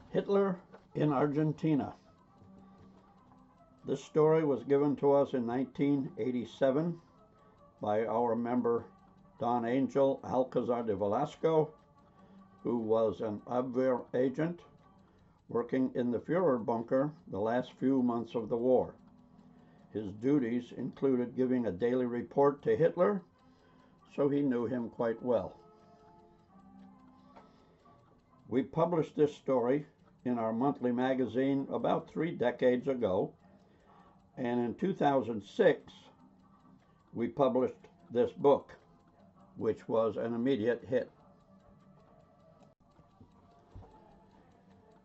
Hitler in Argentina. This story was given to us in 1987 by our member Don Angel Alcazar de Velasco, who was an Abwehr agent working in the Führer bunker the last few months of the war. His duties included giving a daily report to Hitler, so he knew him quite well. We published this story in our monthly magazine about 3 decades ago, and in 2006 we published this book, which was an immediate hit.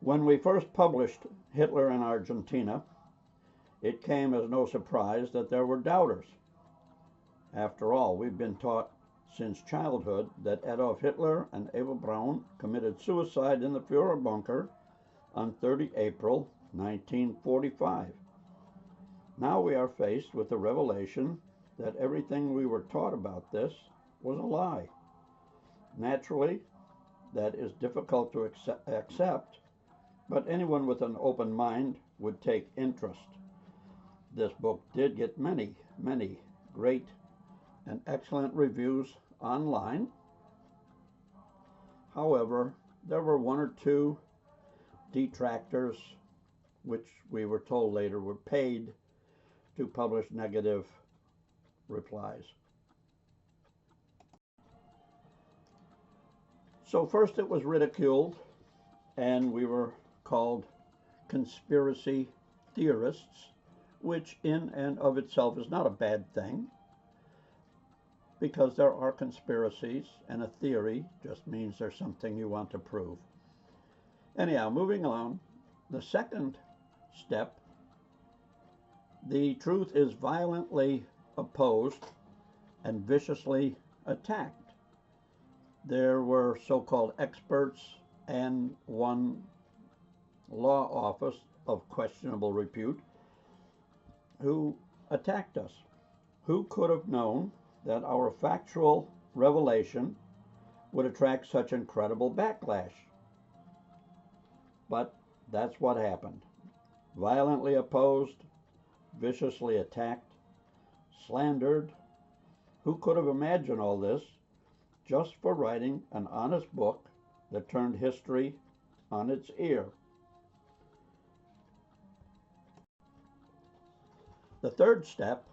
When we first published Hitler in Argentina, it came as no surprise that there were doubters. After all, we've been taught since childhood that Adolf Hitler and Eva Braun committed suicide in the Führer bunker on 30 April 1945. Now we are faced with the revelation that everything we were taught about this was a lie. Naturally, that is difficult to accept, but anyone with an open mind would take interest. This book did get many great and excellent reviews online. However, there were 1 or 2 detractors, which we were told later were paid to publish negative replies. So first it was ridiculed, and we were called conspiracy theorists, which in and of itself is not a bad thing, because there are conspiracies, and a theory just means there's something you want to prove. Anyhow, moving on, the second step, the truth is violently opposed and viciously attacked. There were so-called experts and one law office of questionable repute who attacked us. Who could have known that our factual revelation would attract such incredible backlash? But that's what happened. Violently opposed, viciously attacked, slandered. Who could have imagined all this just for writing an honest book that turned history on its ear? The third step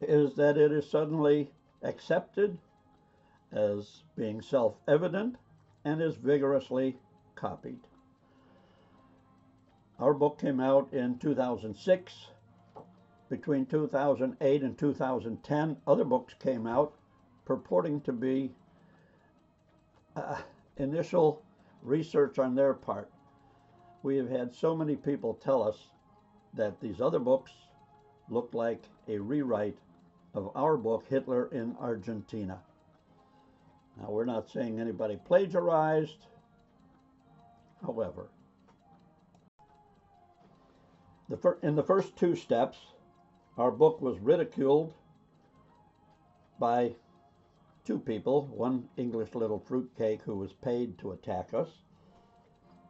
is that it is suddenly accepted as being self-evident and is vigorously copied. Our book came out in 2006. Between 2008 and 2010, other books came out purporting to be initial research on their part. We have had so many people tell us that these other books looked like a rewrite of our book, Hitler in Argentina. Now, we're not saying anybody plagiarized. However, in the first 2 steps, our book was ridiculed by 2 people, one English little fruitcake who was paid to attack us.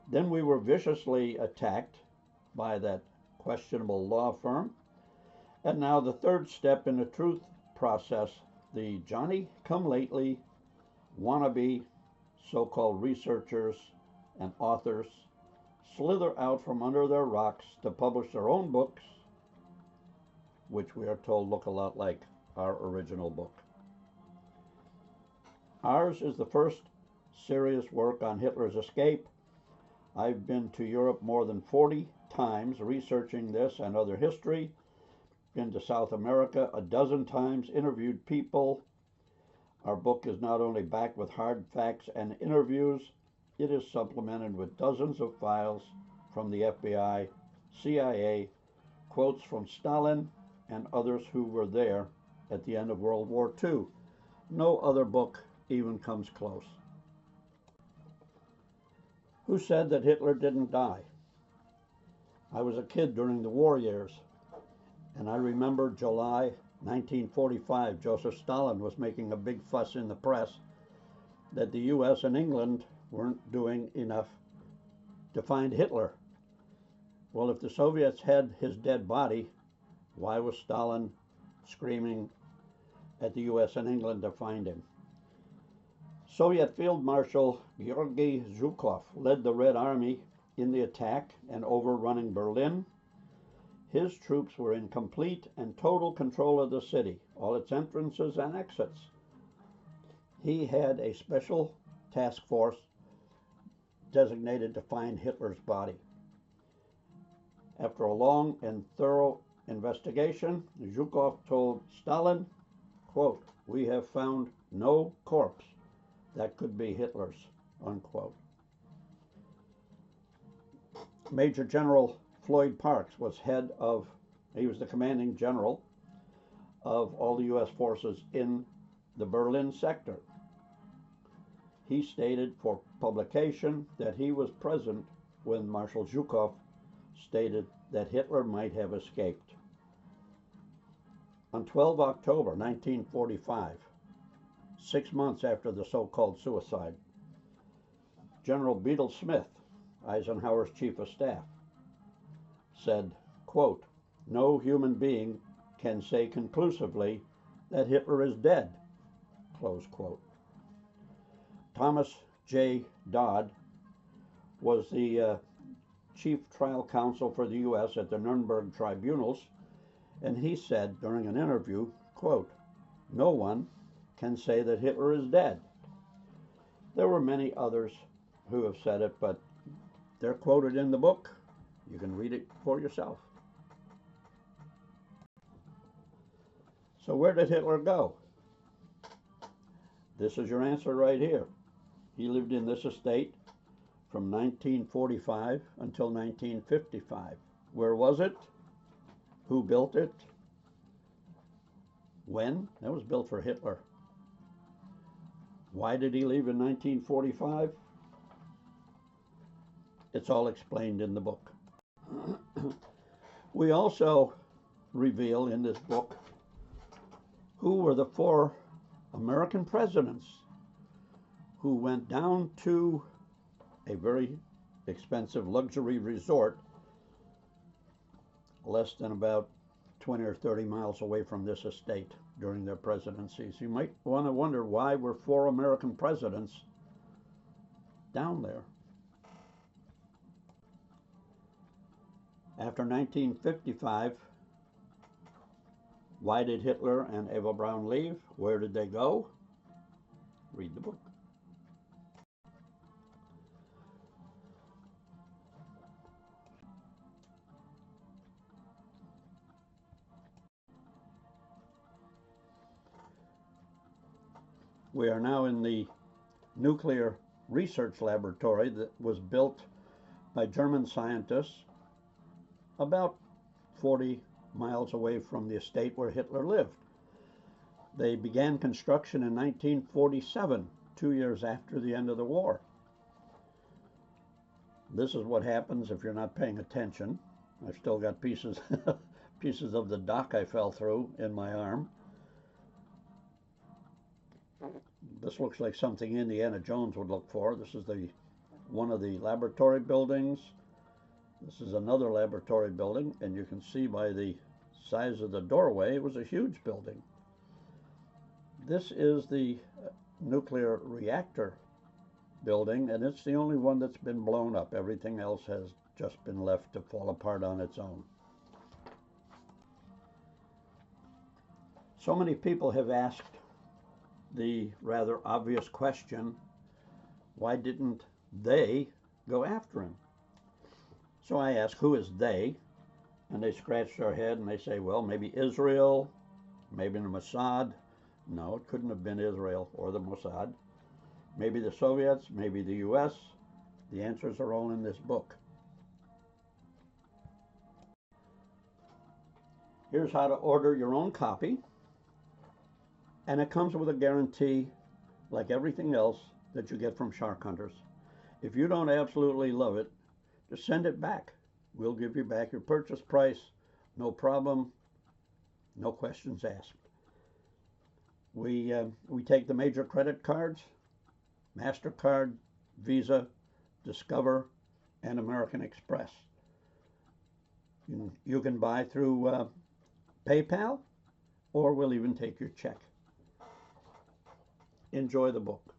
Then we were viciously attacked by that questionable law firm. And now the third step in the truth process, the Johnny-come-lately wannabe so-called researchers and authors slither out from under their rocks to publish their own books, which we are told look a lot like our original book. Ours is the first serious work on Hitler's escape. I've been to Europe more than 40 times researching this and other history, been to South America a dozen times, interviewed people. Our book is not only backed with hard facts and interviews, it is supplemented with dozens of files from the FBI, CIA, quotes from Stalin and others who were there at the end of World War II. No other book even comes close. Who said that Hitler didn't die? I was a kid during the war years, and I remember July 1945, Joseph Stalin was making a big fuss in the press that the U.S. and England weren't doing enough to find Hitler. Well, if the Soviets had his dead body, why was Stalin screaming at the US and England to find him? Soviet Field Marshal Georgy Zhukov led the Red Army in the attack and overrunning Berlin. His troops were in complete and total control of the city, all its entrances and exits. He had a special task force designated to find Hitler's body. After a long and thorough investigation, Zhukov told Stalin, quote, "We have found no corpse that could be Hitler's," unquote. Major General Floyd Parks was he was the commanding general of all the U.S. forces in the Berlin sector. He stated for publication that he was present when Marshal Zhukov stated that Hitler might have escaped. On 12 October 1945, 6 months after the so-called suicide, General Bedell Smith, Eisenhower's chief of staff, said, quote, "No human being can say conclusively that Hitler is dead," close quote. Thomas J. Dodd was the chief trial counsel for the U.S. at the Nuremberg tribunals, and he said during an interview, quote, "No one can say that Hitler is dead." There were many others who have said it, but they're quoted in the book. You can read it for yourself. So where did Hitler go? This is your answer right here. He lived in this estate from 1945 until 1955. Where was it? Who built it? When? That was built for Hitler. Why did he leave in 1945? It's all explained in the book. We also reveal in this book who were the 4 American presidents who went down to a very expensive luxury resort less than about 20 or 30 miles away from this estate during their presidencies. You might want to wonder why were 4 American presidents down there. After 1955, why did Hitler and Eva Braun leave? Where did they go? Read the book. We are now in the nuclear research laboratory that was built by German scientists about 40 miles away from the estate where Hitler lived. They began construction in 1947, 2 years after the end of the war. This is what happens if you're not paying attention. I've still got pieces of the dock I fell through in my arm. This looks like something Indiana Jones would look for. This is one of the laboratory buildings. This is another laboratory building, and you can see by the size of the doorway, it was a huge building. This is the nuclear reactor building, and it's the only one that's been blown up. Everything else has just been left to fall apart on its own. So many people have asked the rather obvious question, why didn't they go after him? So I ask, who is they? And they scratch their head and they say, well, maybe Israel, maybe the Mossad. No, it couldn't have been Israel or the Mossad. Maybe the Soviets, maybe the US. The answers are all in this book. Here's how to order your own copy. And it comes with a guarantee, like everything else that you get from shark hunters. If you don't absolutely love it, just send it back. We'll give you back your purchase price, no problem, no questions asked. We take the major credit cards, MasterCard, Visa, Discover, and American Express. You can buy through PayPal, or we'll even take your check. Enjoy the book.